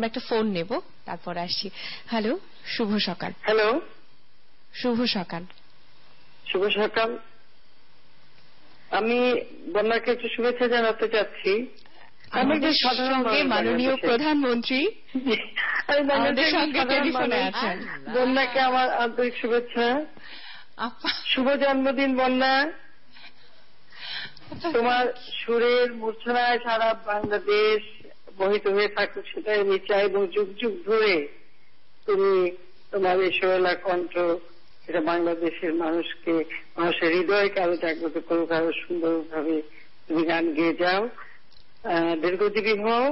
আমরা একটা ফোন নেব, তারপর আসছি। হ্যালো, শুভ সকাল। হ্যালো, শুভ সকাল। শুভ সকাল। আমি বন্যাকে একটু শুভেচ্ছা জানাতে চাচ্ছি। আমাদের সঙ্গে মাননীয় প্রধানমন্ত্রী আমাদের সঙ্গে টেলিফোনে আছেন। বন্যাকে আমার আন্তরিক শুভেচ্ছা। শুভ জন্মদিন বন্যা। তোমার সুরের মূর্ছনায় সারা বাংলাদেশ মোহিত হয়ে থাকুক, সেটাই আমি চাই, এবং যুগ যুগ ধরে তুমি তোমার এই সোহেলা কণ্ঠ এটা বাংলাদেশের মানুষের হৃদয়কে আরো জাগ্রত করুক, আরো সুন্দরভাবে তুমি গান গেয়ে যাও, দীর্ঘজীবী হও।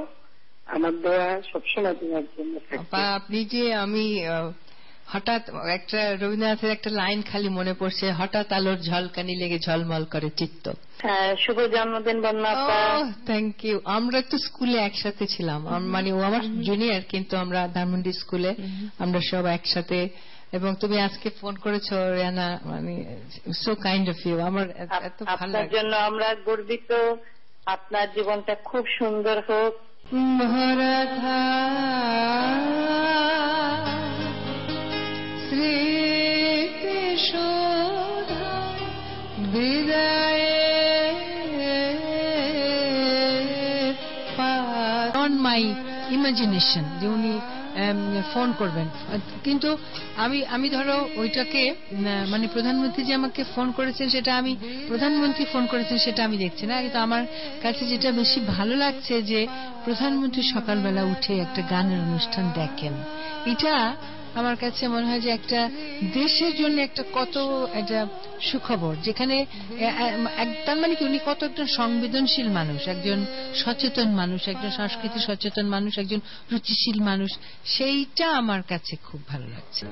আমার দোয়া সবসময় তোমার জন্য থাকবে। আপনি যে আমি হঠাৎ একটা রবীন্দ্রনাথের একটা লাইন খালি মনে পড়ছে, হঠাৎ আলোর ঝলকানি লেগে ঝলমল করে চিত্ত। হ্যাঁ, শুভ জন্মদিন বন্যা। Thank you. আমরা তো স্কুলে একসাথে ছিলাম, মানে ও আমার জুনিয়র, কিন্তু আমরা ধানমন্ডি স্কুলে আমরা সব একসাথে। এবং তুমি আজকে ফোন করেছো রিয়ানা, মানে সো কাইন্ড অফ ইউ। আমার এত ভালো লাগে। আপনার জন্য আমরা গর্বিত। আপনার জীবনটা খুব সুন্দর হোক। ভরধা শ্রীকৃষ্ণা বিদায় অন মাই ইমাজিনেশন যে উনি ফোন করবেন। কিন্তু আমি ধরো ওইটাকে মানে প্রধানমন্ত্রী যে আমাকে ফোন করেছেন সেটা আমি, প্রধানমন্ত্রী ফোন করেছেন সেটা আমি দেখছি না, কিন্তু আমার কাছে যেটা বেশি ভালো লাগছে যে প্রধানমন্ত্রী সকালবেলা উঠে একটা গানের অনুষ্ঠান দেখেন। এটা আমার কাছে মনে হয় যে একটা দেশের জন্য একটা কত একটা সুখবর, যেখানে তার মানে কি উনি কত একটা সংবেদনশীল মানুষ, একজন সচেতন মানুষ, একজন সংস্কৃতি সচেতন মানুষ, একজন রুচিশীল মানুষ। সেইটা আমার কাছে খুব ভালো লাগছে।